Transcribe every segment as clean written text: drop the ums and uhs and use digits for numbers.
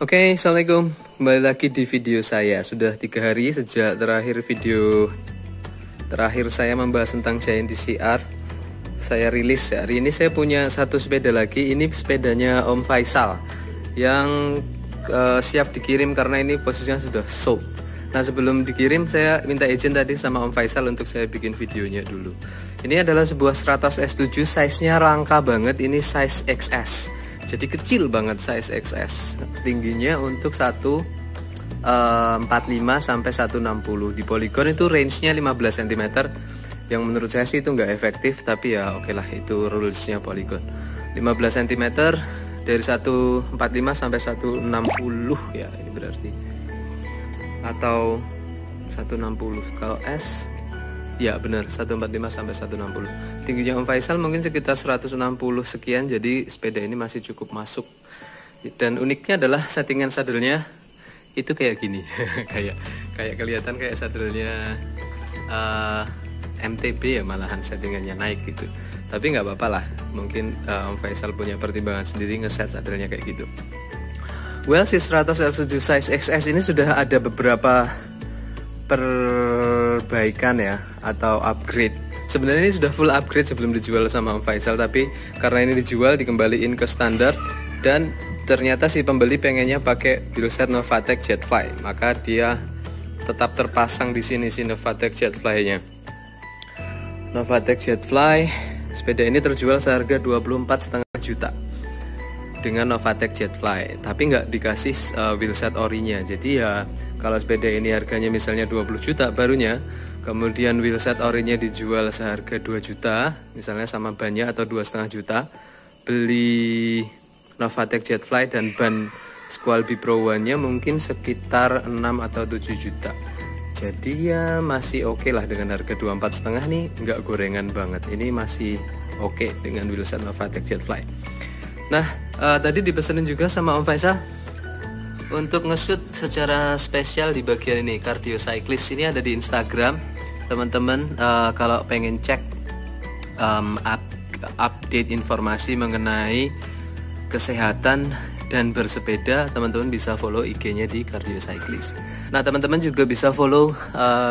Oke, assalamualaikum. Kembali lagi di video saya. Sudah 3 hari sejak video terakhir saya membahas tentang Giant TCR. Saya rilis hari ini. Saya punya satu sepeda lagi. Ini sepedanya Om Faisal yang siap dikirim karena ini posisinya sudah sold. Nah, sebelum dikirim saya minta izin tadi sama Om Faisal untuk saya bikin videonya dulu. Ini adalah sebuah Stratos S7, size-nya langka banget. Ini size XS. Jadi kecil banget size XS. Tingginya untuk 145 sampai 160. Di Polygon itu range-nya 15 cm. Yang menurut saya sih itu nggak efektif, tapi ya oke lah, itu rules-nya Polygon. 15 cm dari 145 sampai 160 ya, ini berarti. Atau 160 kalau S. Ya benar, 145 sampai 160. Tingginya Om Faisal mungkin sekitar 160 sekian, jadi sepeda ini masih cukup masuk. Dan uniknya adalah settingan sadelnya itu kayak gini. kayak kelihatan kayak sadelnya MTB ya, malahan settingannya naik gitu. Tapi nggak apa-apa lah, mungkin Om Faisal punya pertimbangan sendiri ngeset sadelnya kayak gitu. Well, si Stratos R7 size XS ini sudah ada beberapa perbaikan ya, atau upgrade. Sebenarnya ini sudah full upgrade sebelum dijual sama Om Faisal, tapi karena ini dijual dikembaliin ke standar, dan ternyata si pembeli pengennya pakai wheelset Novatec Jetfly, maka dia tetap terpasang di sini si Novatec Jetfly-nya. Novatec Jetfly, sepeda ini terjual seharga 24,5 juta dengan Novatec Jetfly, tapi nggak dikasih wheelset orinya. Jadi ya kalau sepeda ini harganya misalnya 20 juta barunya, kemudian wheelset orinya dijual seharga 2 juta, misalnya sama bannya, atau 2,5 juta, beli Novatec Jetfly dan ban Squalby Pro One-nya mungkin sekitar 6 atau 7 juta. Jadi ya masih oke lah dengan harga 24,5 nih, nggak gorengan banget. Ini masih oke dengan wheelset Novatec Jetfly. Nah, tadi dipesenin juga sama Om Faisal untuk nge-shoot secara spesial di bagian ini, Cardio Cyclist. Ini ada di Instagram. Teman-teman kalau pengen cek update informasi mengenai kesehatan dan bersepeda, teman-teman bisa follow IG-nya di Cardio Cyclist. Nah, teman-teman juga bisa follow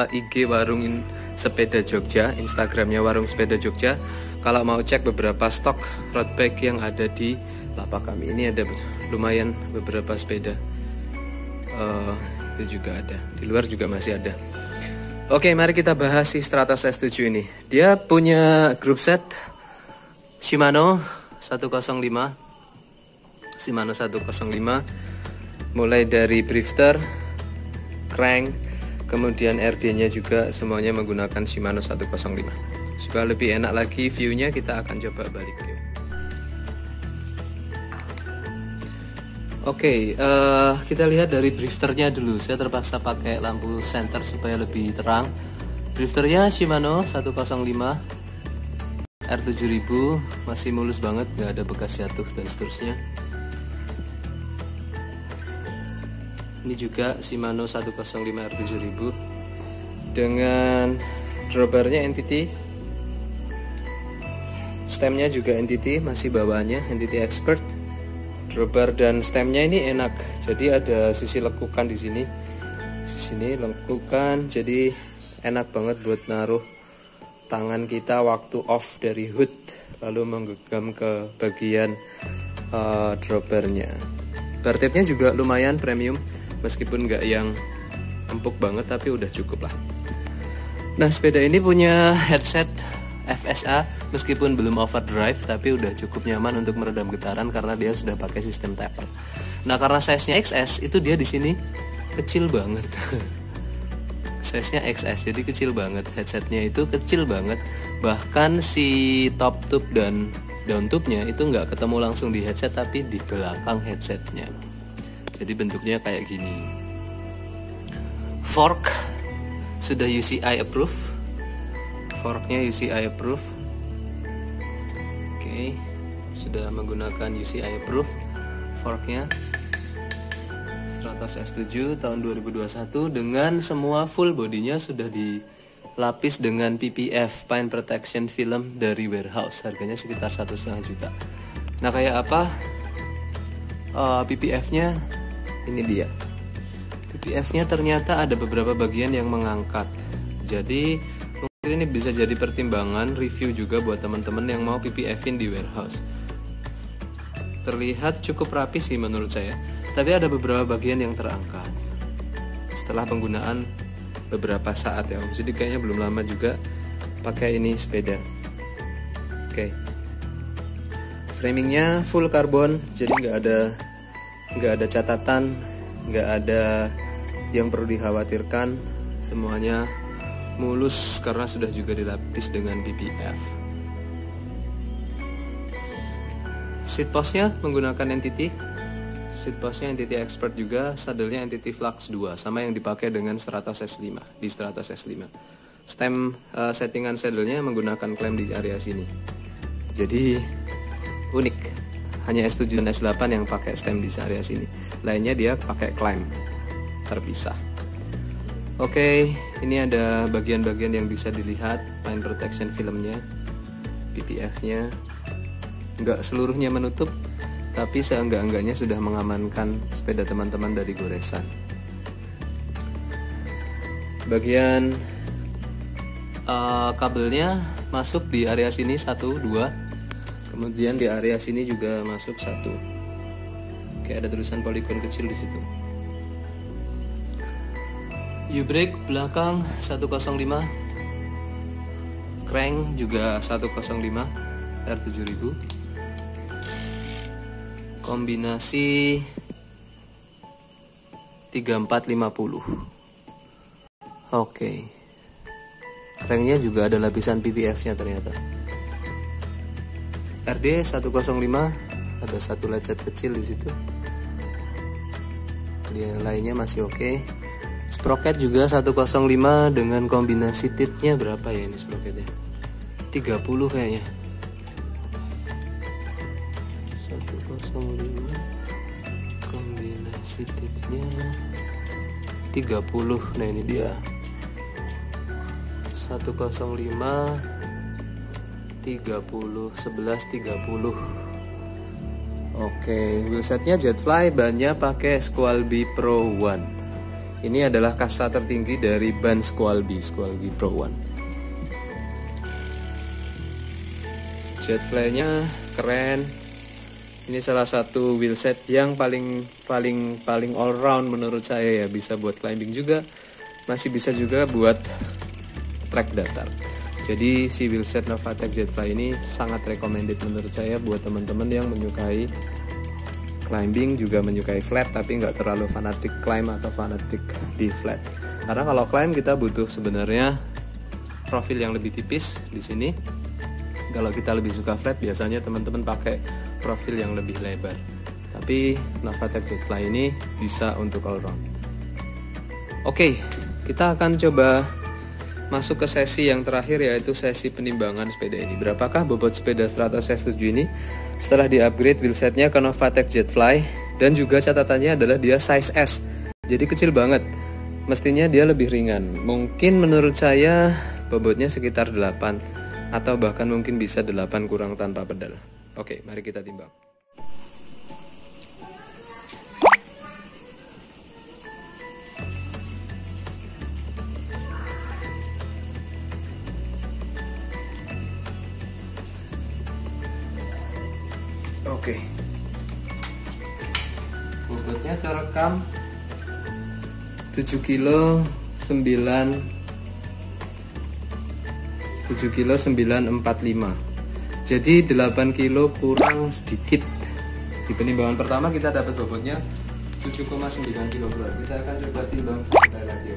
IG Warung Sepeda Jogja, Instagramnya Warung Sepeda Jogja. Kalau mau cek beberapa stok road bike yang ada di lapak kami, ini ada lumayan beberapa sepeda. Itu juga ada, di luar juga masih ada. Oke, mari kita bahas si Stratos S7 ini. Dia punya group set Shimano 105, mulai dari drifter, crank, kemudian RD nya juga semuanya menggunakan Shimano 105. Supaya lebih enak lagi view-nya, kita akan coba balik ke. Oke, kita lihat dari drifternya dulu. Saya terpaksa pakai lampu senter supaya lebih terang. Drifternya Shimano 105 R7000, masih mulus banget, nggak ada bekas jatuh dan seterusnya. Ini juga Shimano 105 R7000 dengan drawbarnya NTT, stemnya juga NTT, masih bawaannya NTT Expert. Drawbar dan stemnya ini enak, jadi ada sisi lekukan di sini. Sini lekukan, jadi enak banget buat naruh tangan kita waktu off dari hood, lalu menggenggam ke bagian drawbarnya. Bar tipnya juga lumayan premium, meskipun nggak yang empuk banget, tapi udah cukup lah. Nah, sepeda ini punya headset FSA, meskipun belum overdrive, tapi udah cukup nyaman untuk meredam getaran karena dia sudah pakai sistem taper. Nah, karena size-nya XS, itu dia di sini kecil banget. Size-nya XS, jadi kecil banget. Headsetnya itu kecil banget. Bahkan si top tube dan down tube-nya itu nggak ketemu langsung di headset, tapi di belakang headsetnya. Jadi bentuknya kayak gini. Fork sudah UCI approve. Forknya UCI approve. Oke, sudah menggunakan UCI approve forknya. Stratos S7 tahun 2021 dengan semua full bodinya sudah dilapis dengan PPF, Paint Protection Film dari Warehouse. Harganya sekitar 1,5 juta. Nah, kayak apa PPF-nya? ini dia. PPF-nya ternyata ada beberapa bagian yang mengangkat. Jadi mungkin ini bisa jadi pertimbangan review juga buat teman-teman yang mau PPF-in di warehouse. Terlihat cukup rapi sih menurut saya, tapi ada beberapa bagian yang terangkat setelah penggunaan beberapa saat ya. Jadi kayaknya belum lama juga pakai ini sepeda. Oke. Framingnya full karbon, jadi nggak ada catatan, nggak ada yang perlu dikhawatirkan. Semuanya mulus karena sudah juga dilapis dengan PPF. Seat postnya menggunakan Entity. Seat postnya Entity Expert juga, sadelnya Entity Flux 2 sama yang dipakai dengan Stratos S5 di Stratos S5. Stem settingan sadelnya menggunakan klem di area sini. Jadi unik. Hanya S7 dan S8 yang pakai stem di area sini. Lainnya dia pakai klem terpisah. Oke, ini ada bagian-bagian yang bisa dilihat, line protection filmnya, PPF-nya. Nggak seluruhnya menutup, tapi seenggak-enggaknya sudah mengamankan sepeda teman-teman dari goresan. Bagian kabelnya masuk di area sini 1, 2, kemudian di area sini juga masuk 1. Oke, ada tulisan polygon kecil di situ. U-brake belakang 105, crank juga 105 R7000. Kombinasi 3450. Oke. Cranknya juga ada lapisan PPF-nya ternyata. RD 105, ada satu lecet kecil di situ. Yang lainnya masih oke. Sprocket juga 105 dengan kombinasi titnya berapa ya ini sprocketnya? 30 kayaknya. 105 kombinasi titnya 30. Nah ini dia 105 30 11 30. Oke, wheelsetnya Jetfly, bannya pakai Squalby Pro One. Ini adalah kasta tertinggi dari ban Squalby Pro One. Jetfly-nya keren. Ini salah satu wheelset yang paling all round menurut saya ya. Bisa buat climbing juga, masih bisa juga buat trek datar. Jadi si wheelset Novatec Jetfly ini sangat recommended menurut saya buat teman-teman yang menyukai climbing, juga menyukai flat tapi nggak terlalu fanatik climb atau fanatik di flat. Karena kalau climb kita butuh sebenarnya profil yang lebih tipis di sini. Kalau kita lebih suka flat, biasanya teman-teman pakai profil yang lebih lebar. Tapi Novatec Jetfly ini bisa untuk all round. Oke, kita akan coba masuk ke sesi yang terakhir, yaitu sesi penimbangan sepeda ini. Berapakah bobot sepeda Stratos S7 ini setelah di-upgrade wheelsetnya ke Novatec Jetfly. Dan juga catatannya adalah dia size S, jadi kecil banget. Mestinya dia lebih ringan. Mungkin menurut saya bobotnya sekitar 8, atau bahkan mungkin bisa 8 kurang tanpa pedal. Oke, mari kita timbang. Oke, bobotnya terekam 7 kilo 945. Jadi 8 kilo kurang sedikit. Di penimbangan pertama kita dapat bobotnya 7,9 kg. Kita akan coba timbang sekali lagi.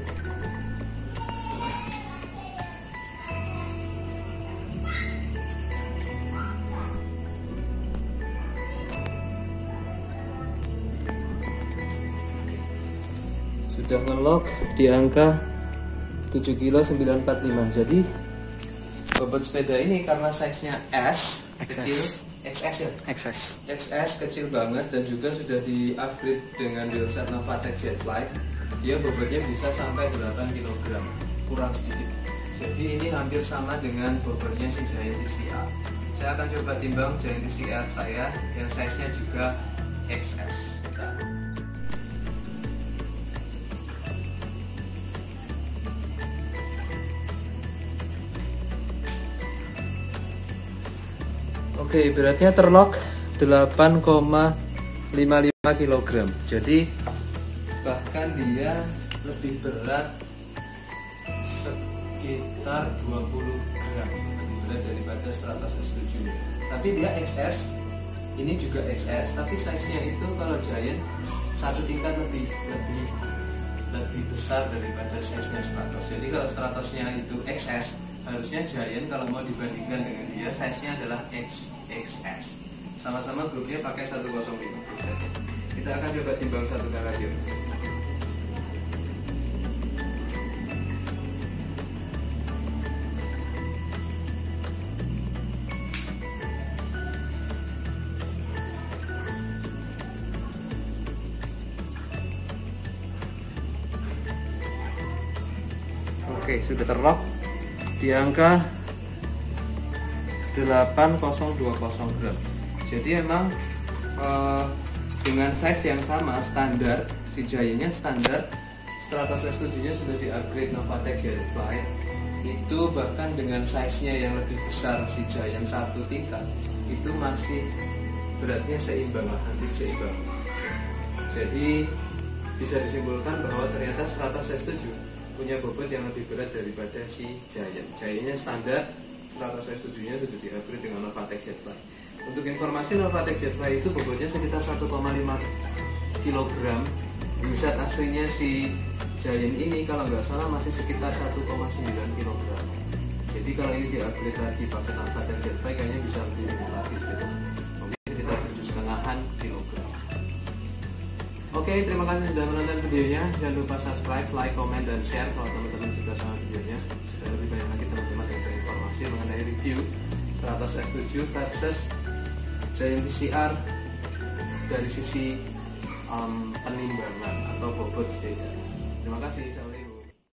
Sudah ngelok di angka 7 kilo 945. Jadi bobot sepeda ini karena size-nya S kecil, XS ya? XS kecil banget, dan juga sudah di-upgrade dengan wheelset Novatec Jetfly. Dia bobotnya bisa sampai 8 kg, kurang sedikit. Jadi ini hampir sama dengan bobotnya si Giant TCR. Saya akan coba timbang Giant TCR saya yang size-nya juga XS. Oke, beratnya terlock 8,55 kg. Jadi bahkan dia lebih berat sekitar 20 gram lebih berat daripada Stratos S7. Tapi dia XS, ini juga XS, tapi size-nya itu kalau Giant satu tingkat lebih besar daripada size-nya Stratos. Jadi kalau Stratosnya itu XS, harusnya Giant kalau mau dibandingkan dengan dia size-nya adalah XS. Sama-sama grupnya pakai 105 presetnya. Kita akan coba timbang satu kali lagi. Oke, sudah terlock di angka 8020 gram. Jadi emang dengan size yang sama, standar, si Giant-nya standar, Stratos S7 nya sudah di-upgrade Novatek Jetfly. Itu bahkan dengan size-nya yang lebih besar, si Giant satu tingkat, itu masih beratnya seimbang lah, hampir seimbang. Jadi bisa disimpulkan bahwa ternyata Stratos S7 punya bobot yang lebih berat daripada si Giant. Giant-nya standar, Stratos S7 nya sudah di-upgrade dengan Novatek Jetfly. Untuk informasi, Novatek Jetfly itu bobotnya sekitar 1,5 kg. Buset aslinya si Giant ini kalau nggak salah masih sekitar 1,9 kg. Jadi kalau ini di-upgrade lagi pakai Novatek Jetfly kayaknya bisa lebih relatif gitu. Mungkin sekitar 7,5 kg. Oke, terima kasih sudah menonton videonya. Jangan lupa subscribe, like, comment, dan share kalau teman-teman suka sama videonya. Supaya lebih banyak lagi teman-teman yang berinformasi mengenai review Stratos S7 versus Giant TCR dari sisi penimbangan atau bobot setidaknya. Terima kasih.